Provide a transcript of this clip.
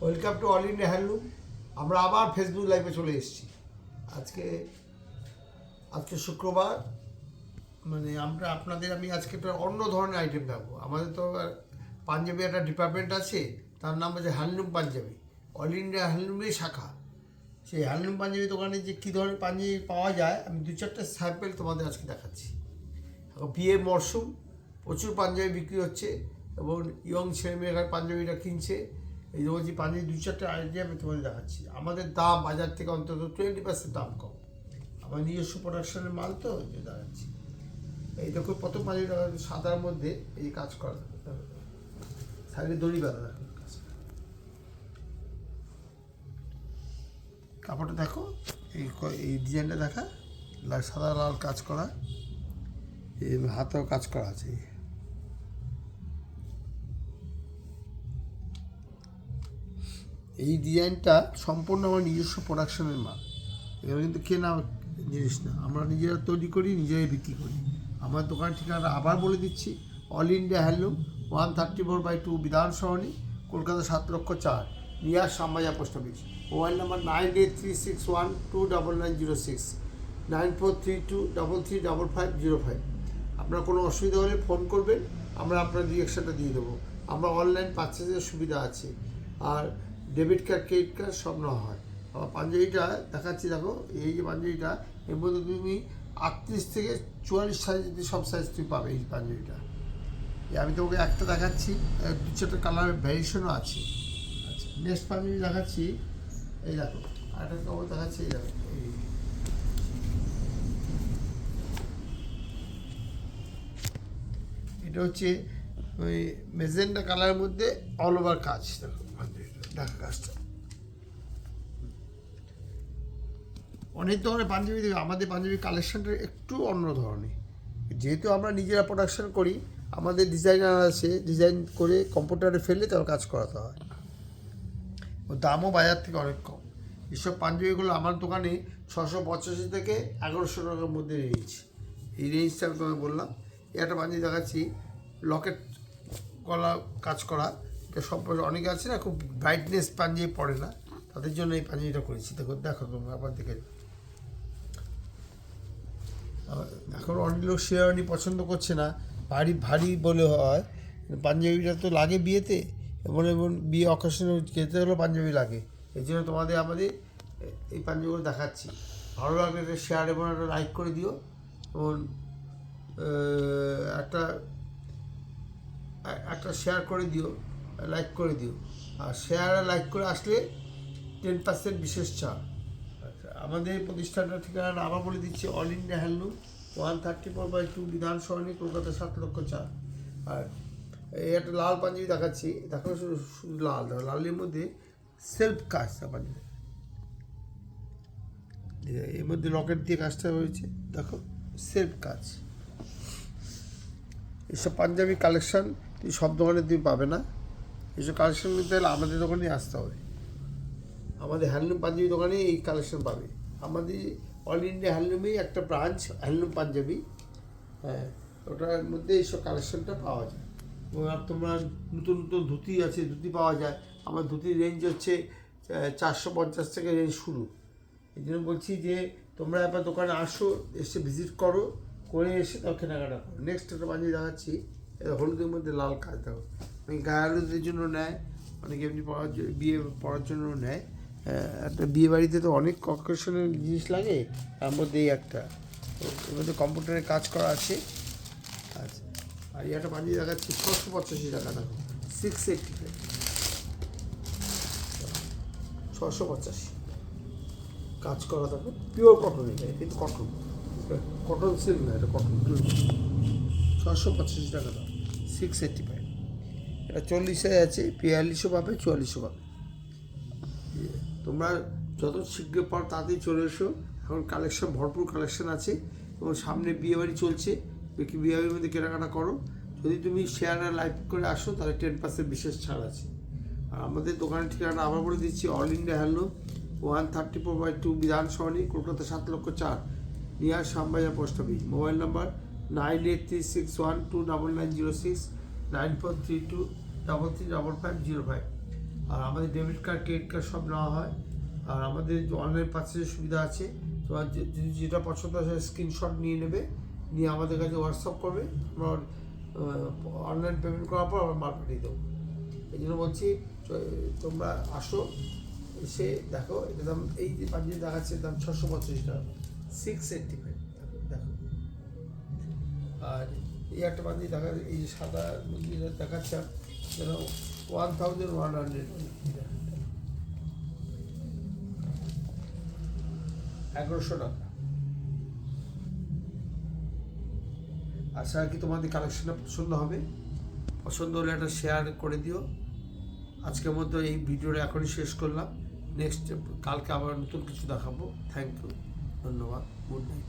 Welcome to all India handloom. আমরা আবার Facebook লাইভে চলে এসেছি। আজকে আজকে শুক্রবার, মানে আমি আজকে একটা অন্য ধরনের আইটেম দেখাবো। আমাদের তো পাঞ্জাবি একটা ডিপার্টমেন্ট আছে, তার নাম হচ্ছে হ্যান্ডলুম পাঞ্জাবি, অল ইন্ডিয়া হ্যান্ডলুমের শাখা। সেই হ্যান্ডলুম পাঞ্জাবি দোকানে যে কী ধরনের পাঞ্জাবি পাওয়া যায়, আমি দু চারটে স্যাম্পেল তোমাদের আজকে দেখাচ্ছি। এখন বিয়ের মরশুম, প্রচুর পাঞ্জাবি বিক্রি হচ্ছে এবং ইয়ং ছেলেমেয়েরা পাঞ্জাবিটা কিনছে। এই যে বলছি পাঞ্জাবি দু চারটে আইডিয়া আমি তোমাদের দেখাচ্ছি। আমাদের দাম বাজার থেকে অন্তত 20% দাম কম। আমার নিজস্ব প্রোডাকশনের মাল তো যে দেখাচ্ছি। এই দেখো প্রথম পাঞ্জাবি দেখা সাদার মধ্যে এই কাজ করা, সাইডে দড়ি বাঁধা দেখো, কাপড়টা দেখো, এই ডিজাইনটা দেখা, সাদা লাল কাজ করা, এই হাতেও কাজ করা আছে। এই ডিজাইনটা সম্পূর্ণ আমার নিজস্ব প্রোডাকশনের মাল। এগুলো কিন্তু কেনা জিনিস না, আমরা নিজেরা তৈরি করি, নিজেরাই বিক্রি করি। আমার দোকান ঠিকানা আবার বলে দিচ্ছি, all India handloom, 134/2 Bidhan Sarani, Kolkata 7,04,000, near Shyambazar post office. Mobile number 9836129906, 9432335505। আপনার কোনো অসুবিধা হলে ফোন করবেন, আমরা আপনার রিয়াকশানটা দিয়ে দেবো। আমরা অনলাইন পারচেজের সুবিধা আছে, আর ডেবিট কার্ড, ক্রেডিট কার্ড সব নেওয়া হয়। আবার পাঞ্জাবিটা দেখাচ্ছি, দেখো এই যে পাঞ্জাবিটা, এর মধ্যে তুমি 38 থেকে 44 সাইজ, সব সাইজ তুমি পাবে এই পাঞ্জাবিটা। আমি তোমাকে একটা দেখাচ্ছি, দু চারটা কালার ভ্যারিয়েশনও আছে। আচ্ছা, নেক্সট পাঞ্জাবি দেখাচ্ছি, এই দেখো আরেকটা কাপড় দেখাচ্ছি, এই দেখো, এটা হচ্ছে ওই মেজেন্টা কালারের মধ্যে অল ওভার কাজ। দেখো পাঞ্জাবিটা, দেখা কাজটা অনেক ধরনের পাঞ্জাবি দেবে। আমাদের পাঞ্জাবি কালেকশানটা একটু অন্য ধরনের, যেহেতু আমরা নিজেরা প্রোডাকশন করি, আমাদের ডিজাইনার আছে, ডিজাইন করে কম্পিউটারে ফেলে তারপর কাজ করাতে হয়। ও দামও বাজার থেকে অনেক কম। এসব পাঞ্জাবিগুলো আমার দোকানে 685 থেকে 1100 টাকার মধ্যে রেঞ্জ। এই রেঞ্জটা আমি তোমাকে বললাম। এই একটা পাঞ্জাবি দেখাচ্ছি, লকেট গলা কাজ করা। এটা সব অনেকে আছে না, খুব ব্রাইটনেস পাঞ্জাবি পড়ে না, তাদের জন্য এই পাঞ্জাবিটা করেছি। দেখো দেখো তোমরা আবার দেখে, এখন অনেক লোক শেরওয়ানি পছন্দ করছে না, ভারী ভারী বলে হয়। পাঞ্জাবিটা তো লাগে বিয়েতে, এমন এমন বিয়ে অকেশনে যেতে হলেও পাঞ্জাবি লাগে। এই জন্য আমাদের এই পাঞ্জাবিগুলো দেখাচ্ছি। ভালো লাগলে একটা শেয়ার এবং একটা লাইক করে দিও, এবং একটা একটা শেয়ার করে দিও, লাইক করে দিও। আর শেয়ার আর লাইক করে আসলে 10% বিশেষ ছাড়। আমাদের প্রতিষ্ঠানটা ঠিকানা আবার বলে দিচ্ছি, all India handloom, 134/2 Bidhan Sarani, Kolkata 7,04,000। আর এই একটা লাল পাঞ্জাবি দেখাচ্ছি, দেখো শুধু লাল, দেখো লালের মধ্যে সেলফ কাজ, পাঞ্জাবি এর মধ্যে লকেট দিয়ে কাজটা হয়েছে, দেখো সেলফ কাজ। এসব পাঞ্জাবি কালেকশান তুমি সব দোকানে তুমি পাবে না। এসব কালেকশান নিতে হলে আমাদের দোকানেই আসতে হবে। আমাদের হ্যান্ডলুম পাঞ্জাবি দোকানে এই কালেকশন পাবে। আমাদের অল ইন্ডিয়া হ্যান্ডলুমেই একটা ব্রাঞ্চ, হ্যান্ডলুম পাঞ্জাবি, হ্যাঁ, ওটার মধ্যে এইসব কালেকশনটা পাওয়া যায়। এবং আর তোমরা নতুন নতুন ধুতি আছে, ধুতি পাওয়া যায়। আমার ধুতির রেঞ্জ হচ্ছে 450 থেকে রেঞ্জ শুরু। এই জন্য বলছি যে তোমরা একবার দোকানে আসো, এসে ভিজিট করো, করে এসে তাও কেনাকাটা করো। নেক্সট একটা পাঞ্জাবি দেখাচ্ছি, হলুদের মধ্যে লাল কাজ। দেখো গায়ে হলুদের জন্য নেয়, অনেকে এমনি বিয়ে পড়ার জন্য নেয়। একটা বিয়ে বাড়িতে তো অনেক অকেশনের জিনিস লাগে, তার মধ্যে এই একটা, এর মধ্যে কম্পিউটারে কাজ করা আছে। আচ্ছা, আর এই একটা পাঞ্জাবি দেখাচ্ছি, 685 টাকা। দেখো 685, 685 কাজ করা। দেখো পিওর কটন, এটা কিন্তু কটন, কটন সিল্ক না, এটা কটন। 685 টাকা দাম, 685। এটা 40 আছে, 4200 পাবে, 4400 পাবে। তোমরা যত শীঘ্র পারো তাড়াতাড়ি চলে এসো। এখন কালেকশন, ভরপুর কালেকশন আছে, এবং সামনে বিয়েবাড়ি চলছে, বিয়েবাড়ির মধ্যে কেনাকাটা করো। যদি তুমি শেয়ার আর লাইক করে আসো তাহলে 10% বিশেষ ছাড় আছে। আর আমাদের দোকানের ঠিকানা আবার বলে দিচ্ছি, all India handloom, 134/2 Bidhan Sarani, Kolkata 7,04,000, near Shyambazar post office. Mobile number 9836129906, 9432335505। আর আমাদের ডেবিট কার্ড, ক্রেডিট কার্ড সব নেওয়া হয়। আর আমাদের যে অনলাইন পার্চেসের সুবিধা আছে, তোমার যদি যেটা পছন্দ হয় স্ক্রিনশট নিয়ে নেবে, নিয়ে আমাদের কাছে হোয়াটসঅ্যাপ করবে, আমরা অনলাইন পেমেন্ট করার পর আমরা মাল পাঠিয়ে দেবো। এই জন্য বলছি তোমরা আসো, এসে দেখো। এটা দাম, এই যে পাঞ্জাবি দেখাচ্ছে দাম 685 টাকা, 685 দেখো। আর এই একটা পাঞ্জাবি দেখা, এই যে সাদা যেটা দেখাচ্ছে যেন 1100, 1100 টাকা। আশা কি তোমাদের কালেকশনটা পছন্দ হবে। পছন্দ হলে একটা শেয়ার করে দিও। আজকের মতো এই ভিডিওটা এখনই শেষ করলাম। নেক্সট কালকে আবার নতুন কিছু দেখাবো। থ্যাংক ইউ, ধন্যবাদ, গুড নাইট।